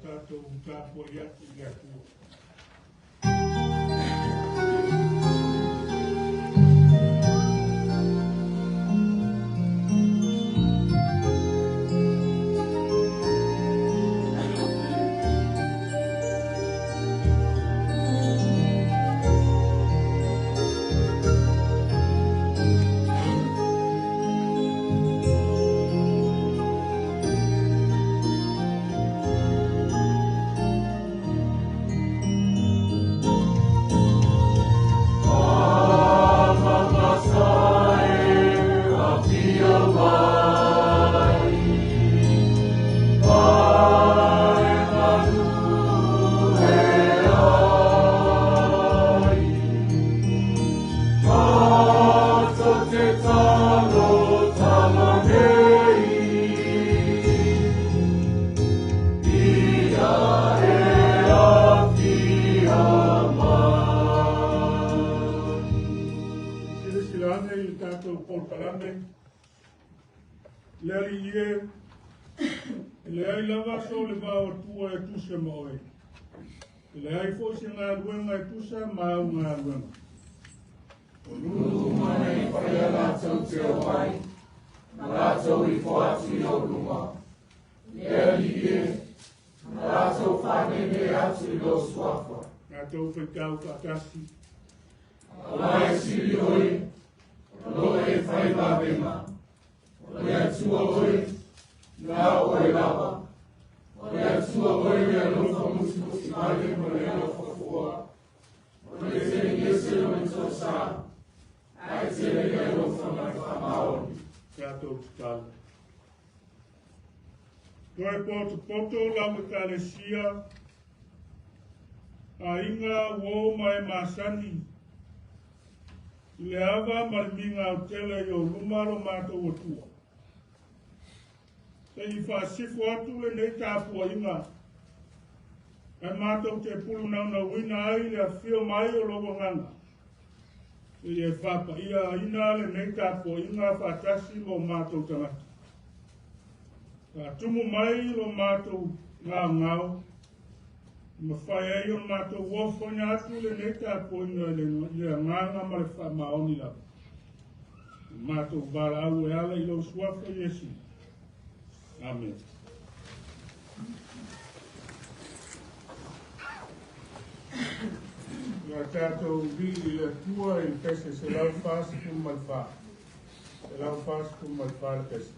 Tato utapo yaki yaku. Poto la mutalesia ainga wo mai masani leava malminga utele yo lumaro mato wotua se ifa sifu atu le neita apu ainga e mato te pulu na wina ai le fio mai o logo nganga se e fapa ia ina le neita apu ainga fatasi lo mato tamata tumu mai lo mato ngau mawhai ai o mato wofo ni atu le neita apo ina le nganga ma le wha maoni la mato bara au e ala i lo suafa Yesu. Amen. Ia tātou vi i le tua i pese se lau fasi kum malwha. Se lau fasi kum malwha le pese.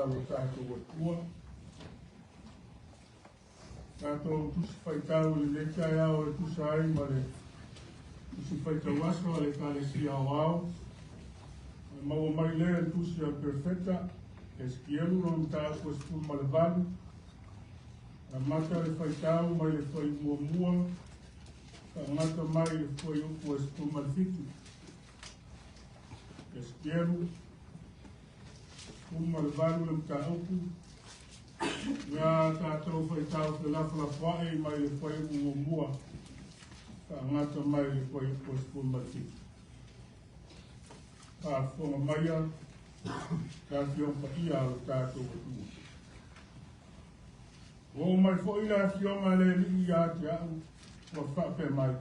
o tātou atua. Tātou tusi whaitau le leitai au e tusa ai ma le tusi whaitau aso a le kālesi au au. Maua mai lea tusi a perfecta, e skielu no tātou e spun ma le valu. A mata le whaitau mai le whai mua mua, ka ngata mai le whai upu e spun ma le fitu. E skielu, spun ma le valu le mta upu, ngā tātou whaitau te lafa la whae mai le whai mua mua, ka ngata mai le whai upu e spun ma le fitu. Ka whonga maia, ka whionga ia o tātou atua. O mai fwoi la whionga le li ia te au, wa whape mai.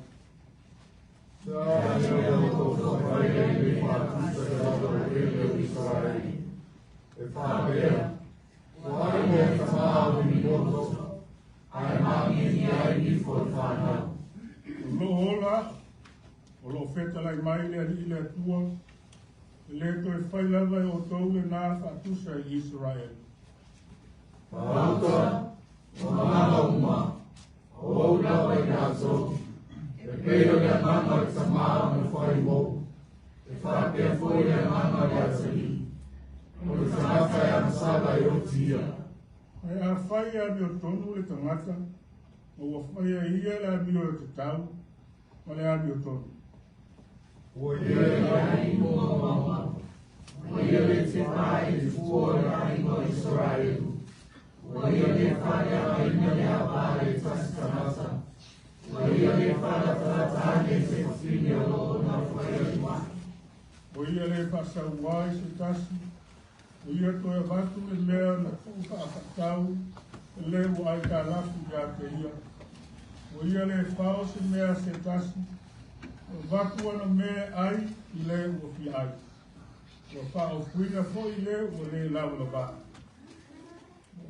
Lo hola, o lo feta lai mai le ali le atua, le to e whai lava o tau le nā whatusa i Israel. Pauta, o mana uma, o lava i aso, e peo le mama i samaa me whai mo, e whapea fwoi le mama i asali, o le whanawha e amasaba i o tia. Ai a whai a mi o tonu le tangata, o wa whai a ia le a mi o te tau, ma le a mi o tonu. O ia le aimo mama, o ia le te whai te fua le aimo Israelu, o ia le whai a aina le apare tasi tamata, o ia le whai a taratane se whine o loo na whai a ima. O ia le whasauai se tasi, o ia toi a watu le mea na kuka a whatau, le o ai ka lafu ia te ia. O ia le whao se mea se tasi, o watu ana mea ai i le o fi ai. O whao whina fo i le o le lau la ba.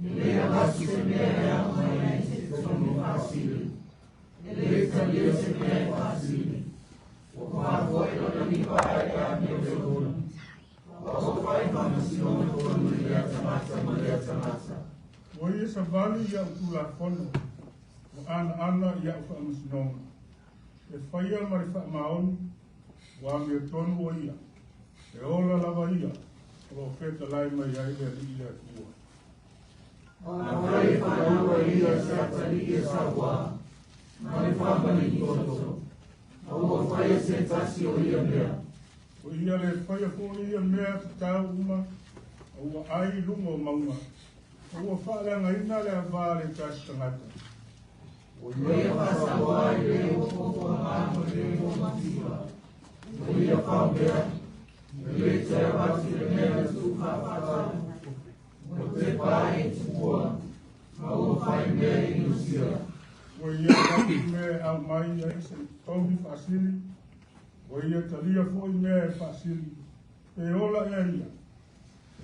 Le avasi se mea a mai se tonu fasili, le talia se mea fasili, o whao e o ni pae a mi o tonu. O whai mamasino me tonu le a tamata ma le a tamata. O ia sa vali ia o tula fono, o ana ia o whaamusinonga. E whaia mari whaamaoni, o a mi o tonu o ia. E ola lava ia, o feta lai mai ai le li ia tua. A whai whanaua ia sa tali e sa wā, ma le whamani toto. O whai se tasi o ia mea. O ia le whaia ko ia mea te tau uma, o ai lunga o maunga. O whaaranga ina le a vā le tasi tangata. O ia whasa wai le o koko mamo le o mativa. O ia whaumea, le te awati le mea tu whawhata. O te pae tukua, ma o whai mea inusia. O ia whaki mea au mai ai se tohi whasili, o ia talia fwoi mea e whasili. E ola e ia,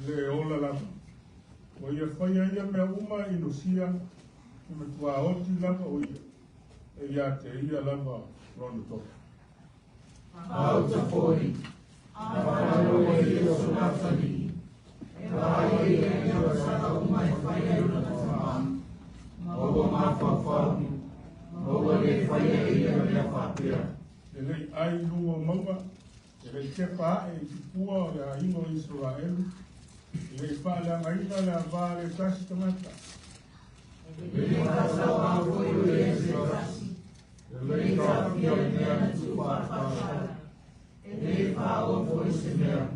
le ola lava. O ia whaia ia mea uma inusia, e me tua oti lava o ia. E ia te ia lava rono toka. Au te fori, a whanau e ia sonatani. E vai e ia o sata uma e whai e una tamam. Ma o mawhawhau, ma o le whai e ia mea whapea. E lei ai lungo maua, e lei kepa e ki pua o le a ingo Israelu, e lei whaaleanga ina le a vā le tasi tamata. Le whasau a fwoi le se tasi, le tāpia le mea na tu whawhawhau, e le whao fwoi se mea.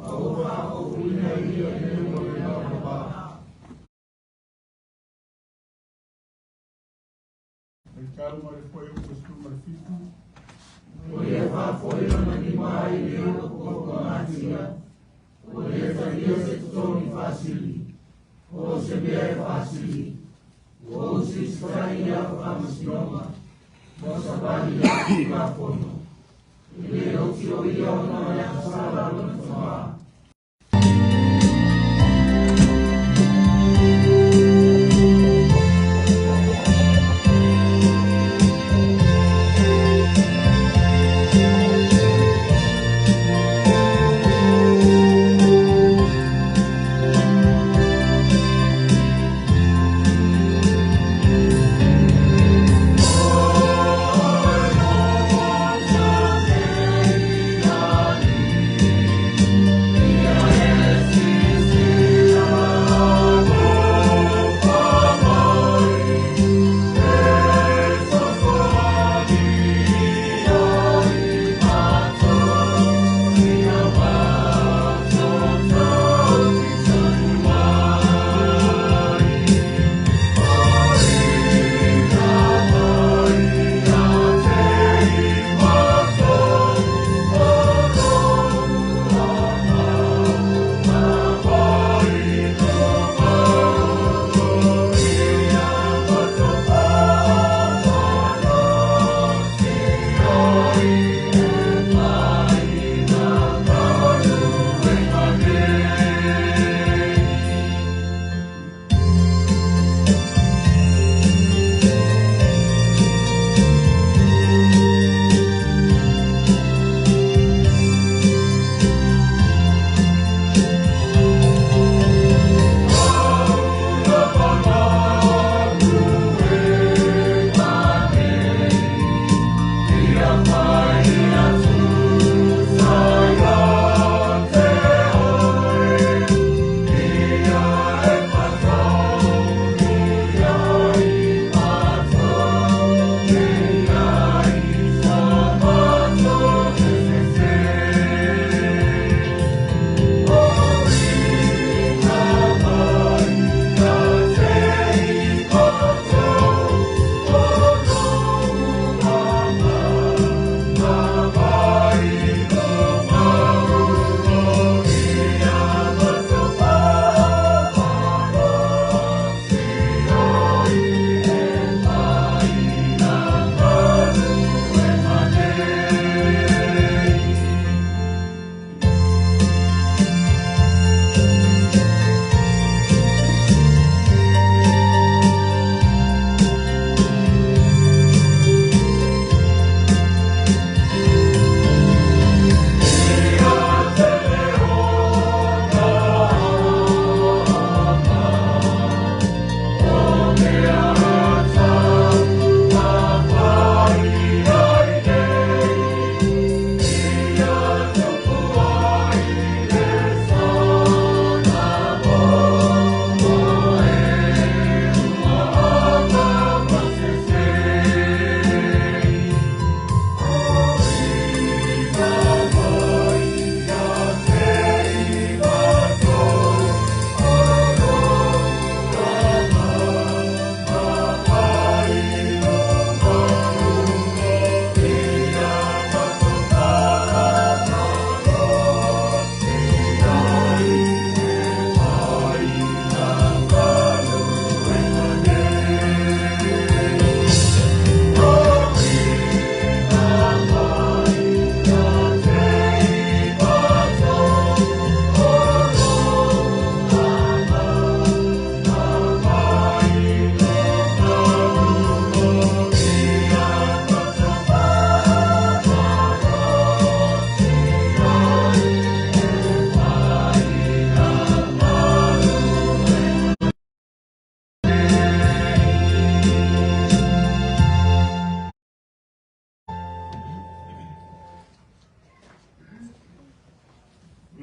O whao uina ia le mo le nao wā. E tau ma le whai o kustu ma le fitu, O le whafoi ana ni mai le o koko matia. O le talia se toni fasili. O se mea fasili. O se straia whamasinoma. Mo sa bali a kika pono. Le o ki o ia o na ya sala o na tamaa.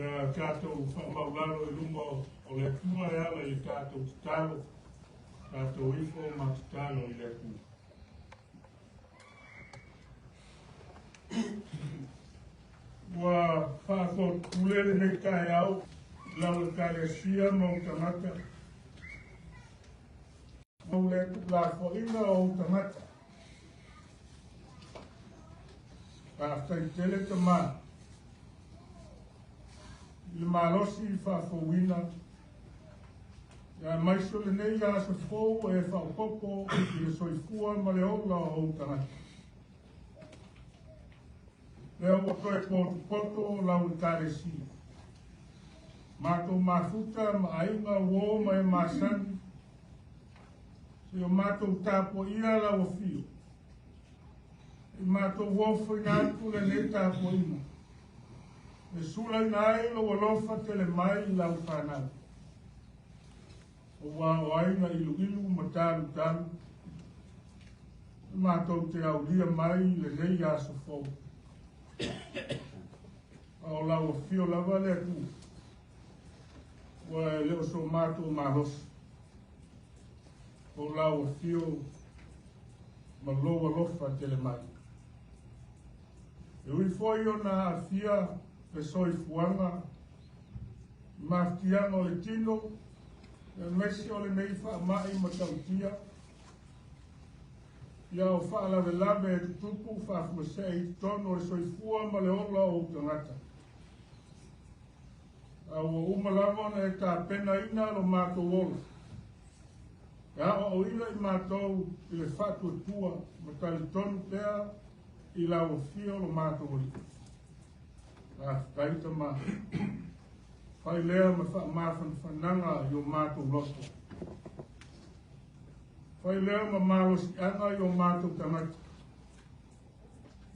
Le tātou whamaularo I runga o le tua e ala I tātou talo. Tātou ifo ma talo I le tua. Wa whako tulele nei kai au. Lau e kai sia mo tamata. Mo le la foina o tamata. After tele tama. Le malosi whafowina. Ia maiso le nei a se fōu e whaopopo I le soifua ma le ola o tangata. Leo o koe poto lau I karesi. Mātou mafuta ma ainga wō ma e masani. Se o mātou tāpo ia lau o fio. I mātou wōwhi ngātu le ne tāpo ina. E sula nai lo walofa tele mai lau whanau. O wā o aina ilu ilu mataru taru. Mātou te au lia mai le nei aso fōu. O lau o fio lava le tu. Wa e leo so mātou mahos. O lau o fio ma loa lofa tele mai. E ui foi o na afia pe soi fuanga, maftianga o le tino, e mesi o le nei wha mai ma tautia. Ia o wha lawe lawe e tutupu wha fuese I tono le soi fua ma le ola o tangata. A ua umalamona e tā pena ina lo mātou ola. Ia o ila I mātou I le whatu tua ma tali tonu pea I la o fio lo mātou ola. Taita ma whai lea ma whaamawhan whananga I o mātou loto. Whai lea ma mālosi anga I o mātou tamata.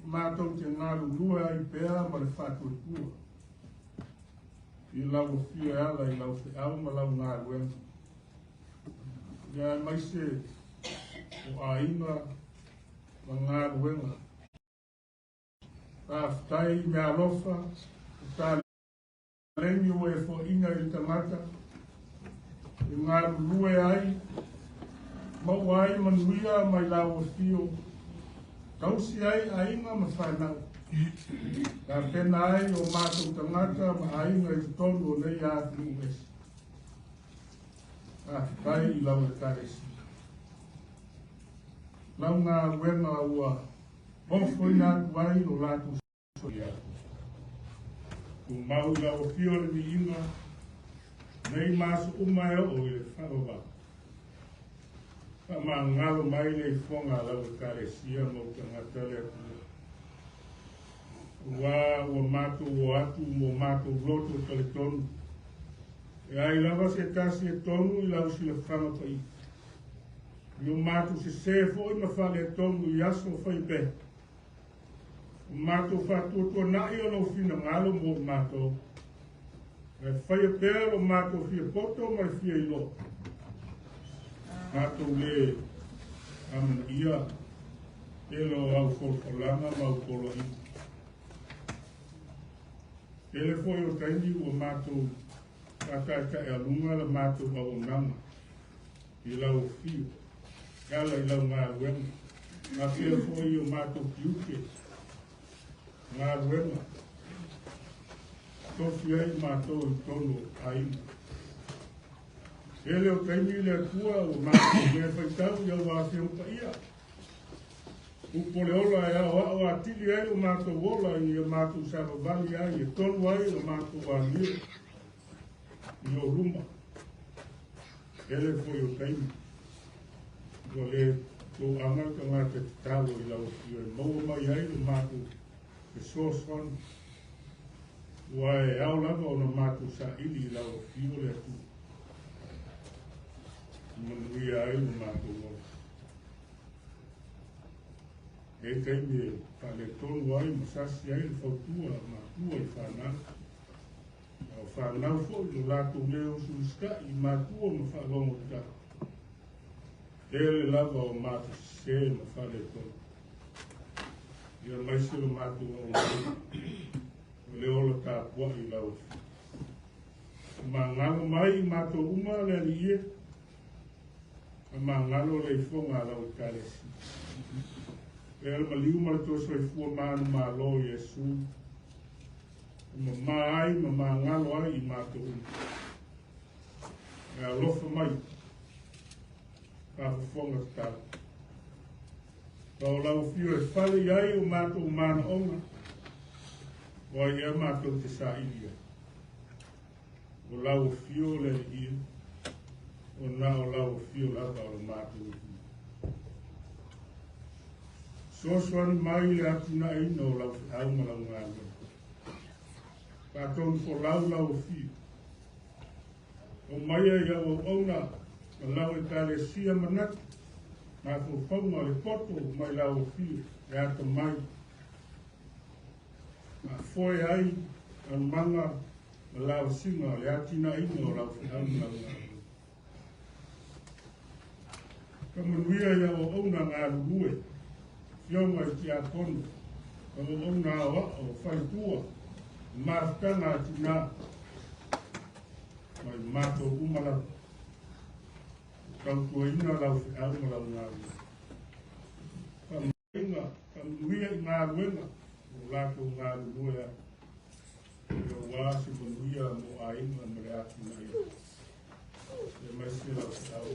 Mātou te ngāru lua I pēa ma le whātua tua. I lau o fio ala I lau te au ma lau ngāru ena. Ia mai se o aina ma ngāru ena. Tāwhitai me alofa, tā lengi o e fo inga I tangata, I ngāru lue ai, mau ai manuia mai lau o fio, tausi ai a inga ma whanau. Tā pena ai o mātou tangata ma a inga I tonu o nei ātu uesi. Tāwhitai I lau e karesi. Lau ngā wenga ua, Ofo I nātu ai o lātu soia. Ko mau la o fio le mi inga, nei maso umai o I le whaowa. Ka maa ngalo mai le whonga lau e karesia mo tangata le atua. Wā o mātou o atu mo mātou loto tale tonu. E ai lava se tasi e tonu I lau si le whanga pai. I o mātou se sefo I mawhale e tonu I aso whai pe. Mātou whātua nai o lau whina ngalo mo mātou. E whai a pēr o mātou whia poto mai whia I lo. Mātou le amana ia. Ele o au wholwhalanga mau kolo I. Ele foi o taini o mātou whakaika e alunga la mātou au nanga. I lau whio. Kala I lau ngā ruenga. Ngā whia foi o mātou piuke. Ngā ruenga. Tofi ai mātou I tono aina. Ele o taimi le atua o mātou mea whaitau I au āwhiong pa ia. Upo le ola e au atili ai o mātou ola I o mātou savavali ai. E tonu ai o mātou wālia. I o ruma. Ele foi o taimi. O le o amaka ngā te talo I lau I o maua mai ai o mātou. E sōswan, ua e au lava o na mātou sa ili I lau fio le atu. Manuia ai o mātou o. E teime whale tonu ai, masasi ai, whautua, mātua I whanau. O whanau fo, I lātou leo suiska, I mātua ma whanau ta. Ele lava o mātou se ma whale tonu. Ia mai se o mātou o le ola tā pua I lau. Mangalo mai mato uma le lie. Mangalo le fonga la o kalesi. Pela maliu malato so e fua manu malo Yesu. Mai mangalo ai mato uma. Lofa mai. Fonga tau. Tau lau fio e fale iai o mato mana onga. Wa ia mato te sa ilia. O lau fio le ia. O na o lau fio lava o mato ia. Sosuan mai le atuna ina o lau au malau ngālo. Patonu ko lau fio. O mai ia o ona. O lau e tale sia manat. Ma ko fonga le poto mai lau fio. E ata mai. Ma foi ai. An manga. Lau singa le atina ino lau whihau lau ngālu. Ka manuia ia o ona ngālu lue. Fionga i ki a kono. Ka o ona awa o whaitua. Mafkanga atina. Mai mato umala. Kau tua ina lau whihau lau ngālu. Ka manuia i ngālu enga. O lako ngālu lue a. Yo wasi manuia mo ainga mere atu nai. E mai se lau tau.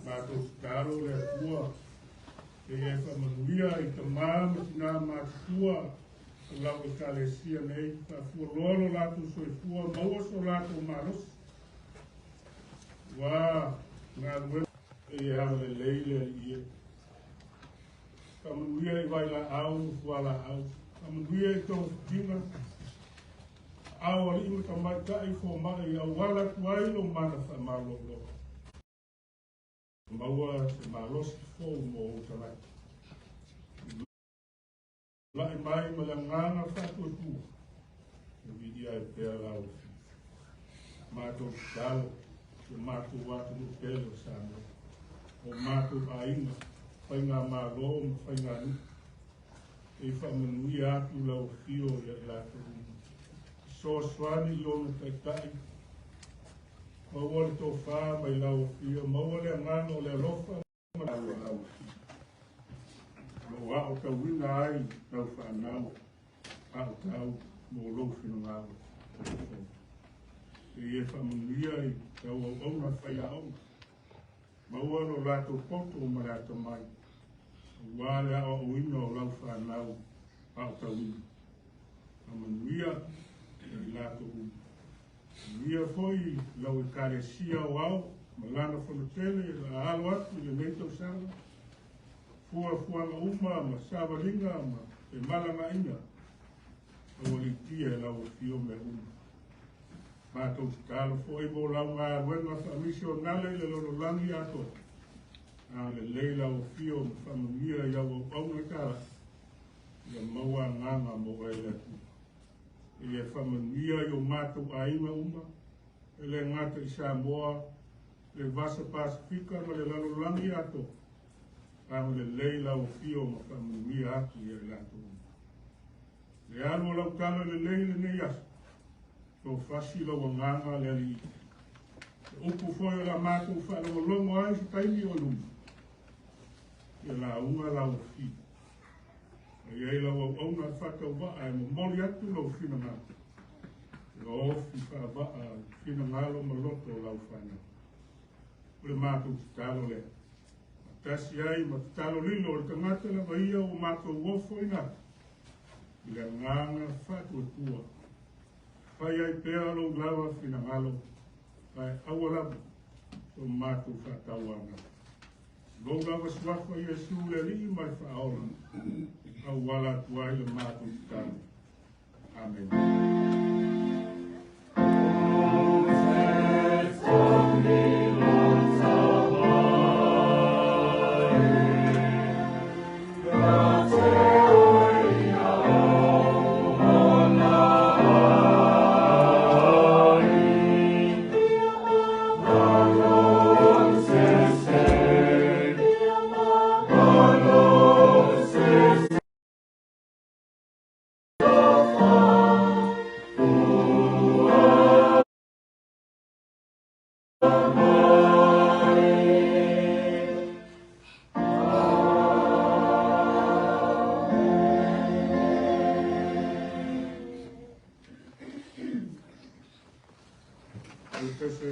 Mato staro le tua. E efa manuia i ta mama tina matua. Lau e kalesia nei. Ka fua lolo latu soi fua. Maua so latu maros. Wa ngā rue. E hama le leile i e. Ka manuia i vai la au. Fua la au. Manuia i tō whitinga. Awa li ima ka mai kai fō mai i awala kuai lo mana wha malo lo. Maua se malosi fō mo o tarai. Lai mai ma la ngana whatua tua. E vidi ai pēr lau. Mātou talo. E mātou watu no pēlo sāno. O mātou ainga. Whai ngā mālo ma whai ngā nuku. E whamanui atu lau fio i lātou. So swani i ono taitai. Maua le tō whā mai lau fio. Maua le ngano le lofa. Maua lau fio. Maua o tau wina ai tau whanau. Au tau mō lau fino ngāo. E whamanui ai tau au ona whai a ona. Maua lo lātou poto ma lātou mai. Wale a o ino o lau whanau au tawini. A manuia e lato u. Manuia foi lau e kare sia o au, malana whanotele, la alo atu, le meitau sanga. Fua ma uma, ma savalinga, ma e malanga inga. O li tia e lau fio me uma. Mātou talo foi mo lau ngā ruenga whamisio nale le lololangi ato. Le leila o fio ma whamangia ia o aunga kara. Ia maua nganga mo eile tu. Ia whamangia i o mātou ainga uma. Ele ngata i Samoa. Le Vasa Pasifika ma le lalolangi ato. Le leila o fio ma whamangia atu ia lato uma. Le alo lau kala le leila ne yasu. Tō whasi lau nganga le ali. Upu foi o la mātou whanau longo ai si taimi o lumu. E la unga lau fi. E iei lau au auna whakau waa e mo mori atu lau whina ngā. E ofi wha waa whina ngālo ma loto lau whanau. Ule mātou te talo le. Tasi ai ma te talo lilo o te ngata la ia o mātou wofo ina. I le nganga whatu e tua. Whai ai pēa lau lawa whina ngālo. Whai awalabu o mātou whatau ana. Gonga was wafa Yesu le li mai whaola. Au wala tuai le mātou tanu. Amen.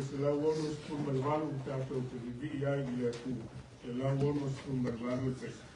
se la uono spumbervalo un tato che vivi ai di tu, se la uono spumbervalo il peso.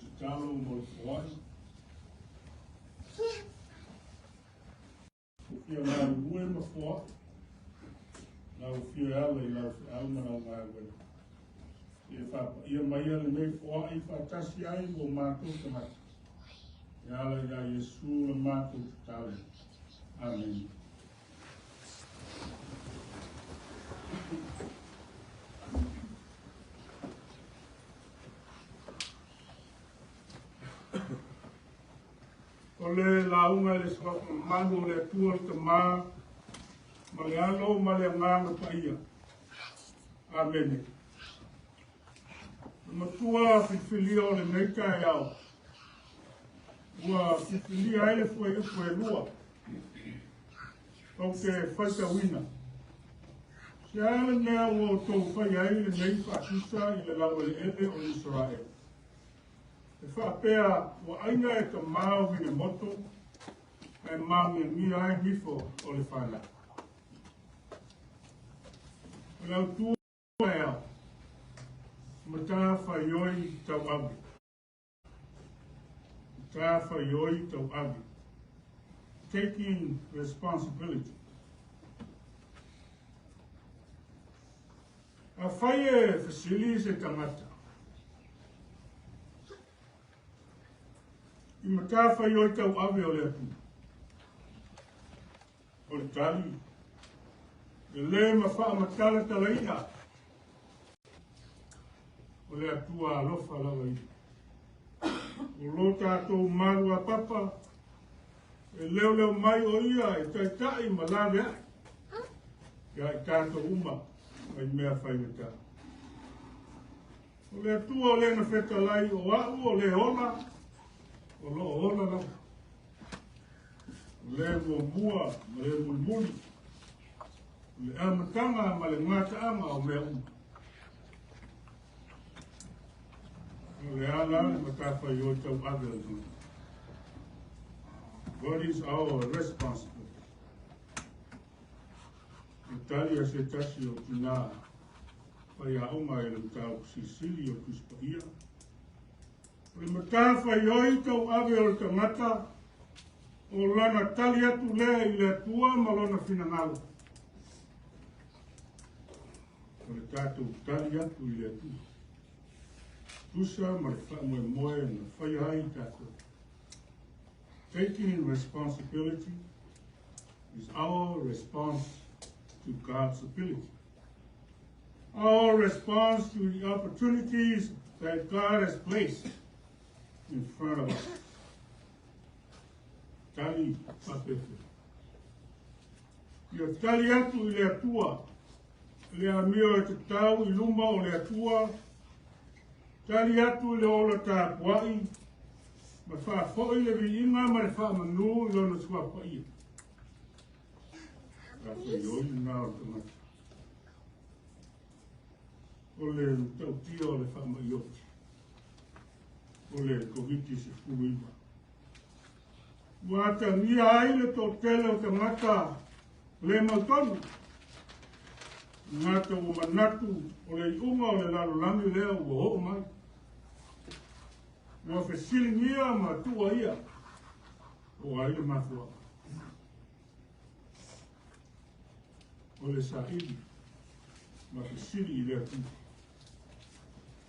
te talo mo le wai. Ia ngā rue ma whua. Nau whio ala I lau alma nau ngā wena. Ia mai ala nei whua I whātasi ai o mātou tamata. Ia ala ia Yesu la mātou te talo. Amen. O le launga le manu le tua te mā, ma le alo ma le nganga paia. Amen. Matua whiwhilia o le neika e au. Ua whiwhilia ele fue lua. Tau te whaita wina. Se ale mea o tau whai ai le nei whaatusa I le lawa le ebe o Israel. E whaapea wa aina e ka māu hine moto e māu mi ai hifo o le whana. O lau tua e au, mata whaioi tau avi. Mata whaioi tau avi. Taking responsibility. A whai e whasili se tangata. I mata whai oi tau awe o le atu. O le tali. E le ma wha matala talaina. O le atua alofa lawa I. O lo tātou maru a papa. E leo mai o ia e tai ma lawe ai. Ia I tātou uma. Ai mea whai mata. O le atua o le na wheta lai o au o le ona. O lo ona la. O le mua, ma le mulmuli. O le amatanga, ma le ngataanga o mea uma. O le ala, ma tāwha I o tau ave. God is our responsibility. Italia se tasi o tina. Pai a oma e le tau sisili o kuspaia. Le matafa I oi tau ave o le tangata o lana tali atu lea I le atua ma lona finangalo. O le tātou tali atu I le atua. Tusa ma le wha moe na whai hai tātou. Taking responsibility is our response to God's ability. Our response to the opportunities that God has placed in front of us. Tali papefe. Ia tali atu I le atua. Le amio e te tau I luma o le atua. Tali atu I le ola tā puai. Ma wha fōi le vi inga ma le wha manu I lona sua paia. Ka whi oi nā o tamata. O le tau tia o le wha mai oti. O le koviti se fuiwa. Wata nia ai le tō tele o te ngata le mautonu. Ngata o manatu o le iunga o le lalolangi lea ua ho mai. Ua whesili ngia ma tua ia. O ai le mafua. O le saidi. Ma whesili I le atu.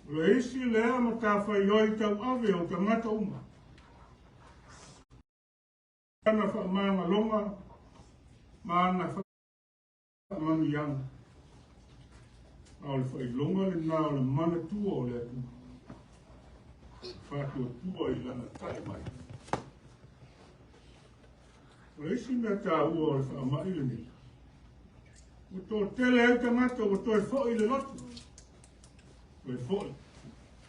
O le isi lea ma ka whai oi tau ave o te ngata uma. Ana wha maanga longa. Maana wha manu yang. A le whai longa le nā o le mana tua o le atu. Whātua tua I lana tai mai. O le isi mea tā ua o le wha mai le ni. O tō tele au tangata o tō e whoi le lotu. O e whoi.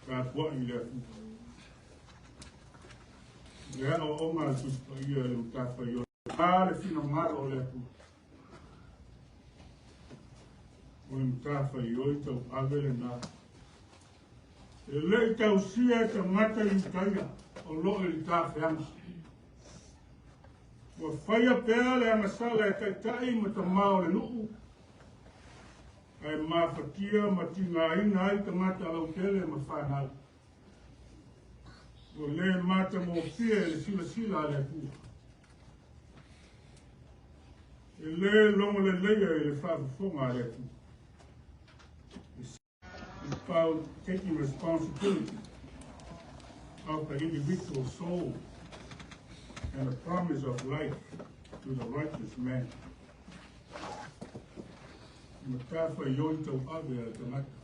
Ka kua I le atu. Le hana o ngā tuspa ia le utawha I o. Ka le whina ngara o le atu. O le utawha I o I tau avele nā. E le I tau sia ta ngata I utaia. O lo I tawhianga. O whaia pēa le angasala e taitai ma ta mao le nuu. Ai mawhatia ma ti ngā ina ai ta ngata alau tele ma whanau. o le mata mo pia le sila le pu. E le longo le leia e le whaafufonga le pu. It's about taking responsibility of the individual soul and the promise of life to the righteous man. Matafa yoi tau ave a tangata.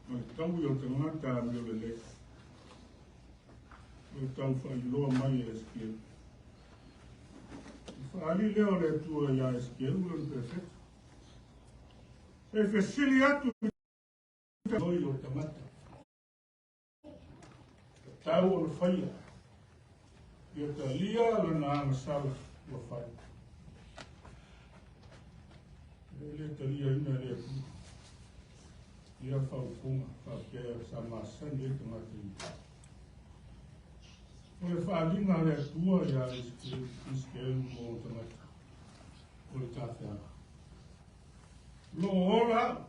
Mai tau yo tangata mi o le le. Mai tau wha i loa mai e skiel. Whaali leo le tua ia e skiel, ua perfect. E whesili atu yoi o tangata. Tau o le whaia. Ia ta lia lana amasala ua whaia. Le talia ina le atu. Ia whaupunga, whapea sa masani e tamata. O le whaalinga le atua ia iskelu mo tamata. O le tāwhianga. Lo ola,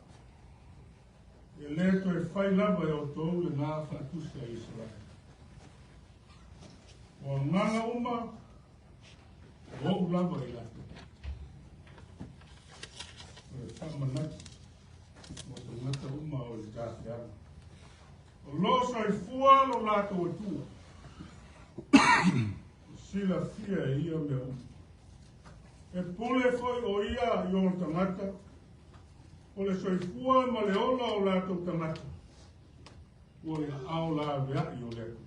e le to e whai lava e o tōu le ngā whatusia i Israel. O nganga uma, o lava i latu. Whamanaki, mo te ngata uma o le tāwhianga. O losa i fua lo lātou e tua. Sila fia e ia mea uma. E pule foi o ia i o tangata. O le soifua ma le ola o lātou tangata. O le ao la vea i o le atu.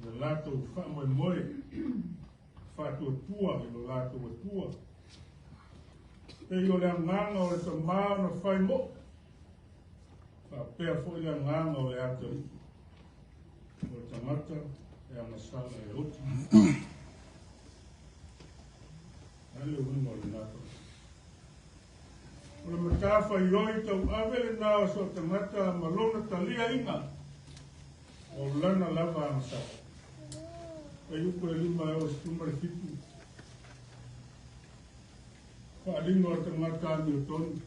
Le lātou whamoe moe. Whātua tua i lo lātou e tua. E o le nganga o le tamā na whai mo. Ka pēr fo i le nganga o le atari. O le tamata e amasala e oti. Ale wino le nata. O le matafa i oi tau awele nā o so tamata malona talia inga. O lana lava amasala. E yuko e lima e o stumare fitu. Whaalingo a tangata mi o tonu.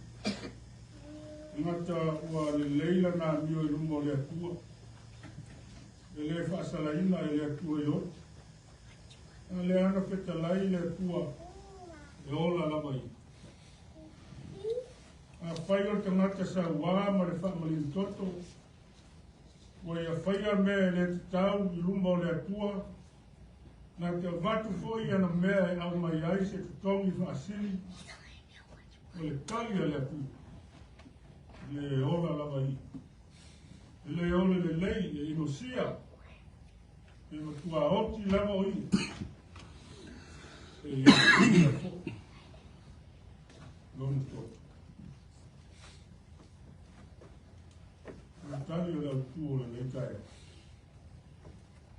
Ngata ua le leila nā mio i rumo le atua. E le whaasalaina e le atua i o. A le ana petalai le atua e ola lava i. A whai o tangata sa wā ma le whaamalin toto. Ua ia whaia mea le te tau i rumo le atua. Nā te vatu foi ana mea e au mai ai se tutongi whaasili. O le talia le atu. Le ola lava i. Le ola le lei e inosia. E matua oti lava o i. E ia ia fo. Lona to. Le talia le atu o le leitai.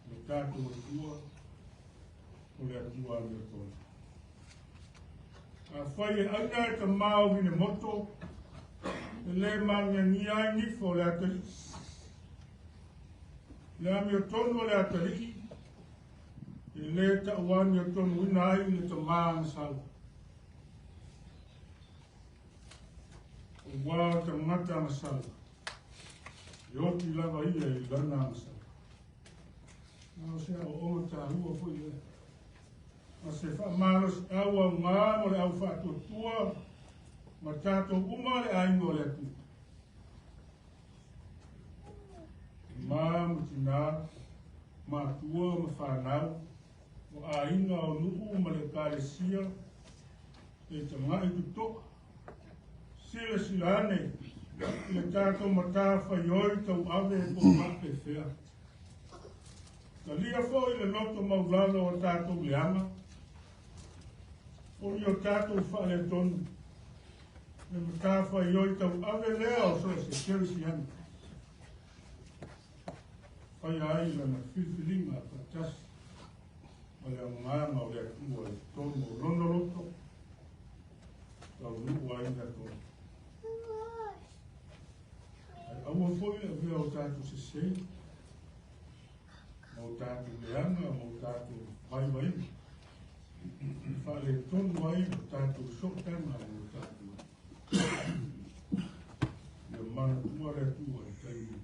Le tato o tua. O le atua le tona. A whai e aina e ta mao hine moto. E le manga ni ai nifo le atari. Le ami o tonu le atari. E le ta uani o tonu ina ai le ta maa masala. O wā ta mata masala. E oti lava ia i lana masala. Nā o sea o oma ta hua fo i le. Ma se whaamaros aua ngā mo le au whātua ma tātou uma le aingo le atu. Mā mutina, mā tua ma whanau, o ainga o nuku ma le kāresia, e ta ngai tuto. Sila silane, le tātou ma tā whaioi tau ave e po mape whea. Ka lia fo i le noto maulalo o tātou leanga, o i o tātou whaale tonu. Me matafa i oi tau ave lea o so se kerisi anu. Whai ai lana whiwhilinga patas. Ma lea ngāma o lea kua i tonu o ronoloto. Tau nuu ai na tonu. Aua foi a vea o tātou se sei. Ma o tātou leanga, ma o tātou vai. Whale tonu ai o tātou sokana o tātou. Ia mana tua le tua e taimi.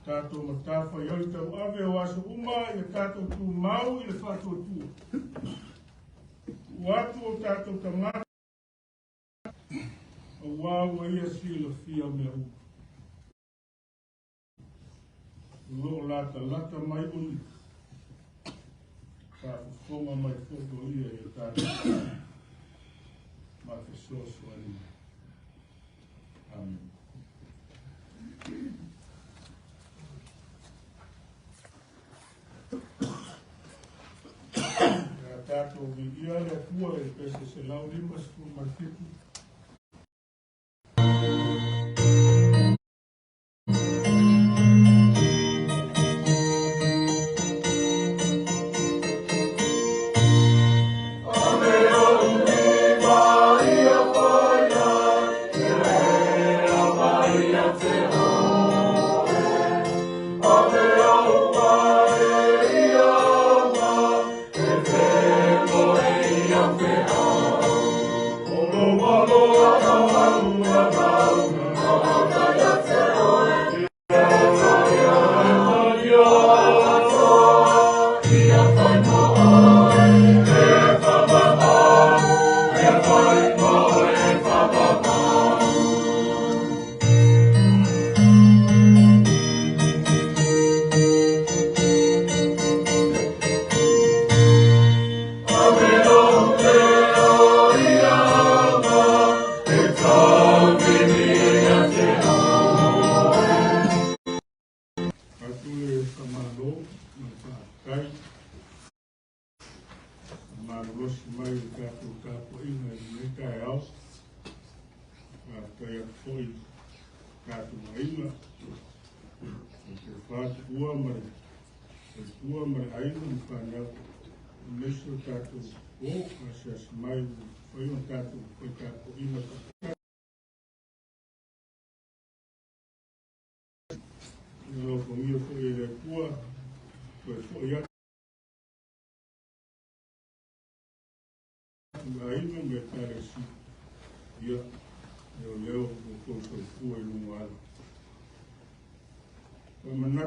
Tātou matafa i ori tau ave o aso uma i le tātou tū mau i le whātou tū. Watu o tātou tangata o wau e ia sila fia mea u. Lo lata mai uni. Whaafonga mai whoko ia i tātou. Ma te soso anima. Amen. Tātou vi ia le pua e pese se lau lima sku martipu.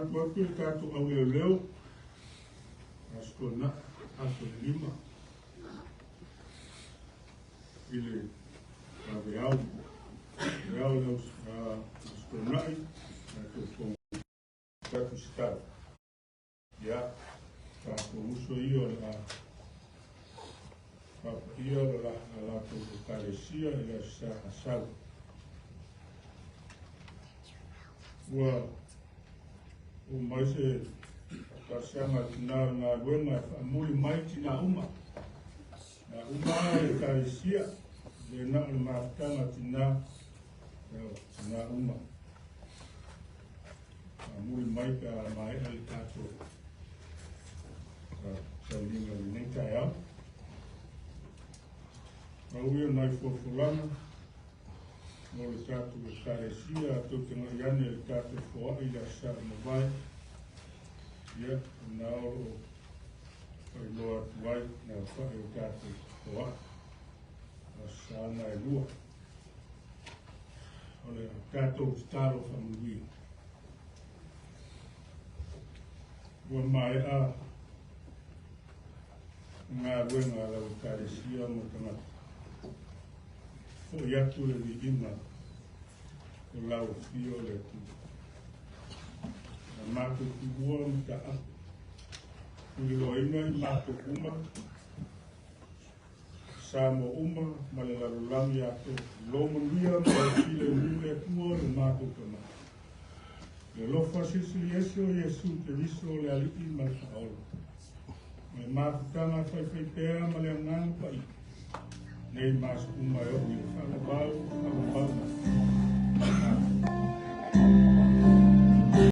Waktu tātou au leo, asko na, asko lima. Ile aveau leo asko nai, tātou pong tātou stau. Ya, tātou uso iyo la iyo la karesia ila sa asau. Wa o mai se pasanga na wenga muli mai tina uma na uma e karesia le na matanga tina na uma muli mai ka mai al tato sa linga ni taia au ia nai fulana no le tato e karesia to te ngaiane le tato foa i la sa mawai ia na o ai loa tuai na whae o tato foa a sa na e lua o le tato staro whamui ua mai a ngā wenga la o karesia mo tangata o iatu le viina o lau fio le tu. Na mātou kuhua mita aku. Kuri loina i mātou uma. Sāmo uma ma le larulami ato. Loma mia ma le file mule tua le mātou kama. Le lofa sisili ese o Yesu te riso le aliki ma le haola. Me mātou tanga whai pēa ma le anganu pa i. Nei mas uma eu me falo mal na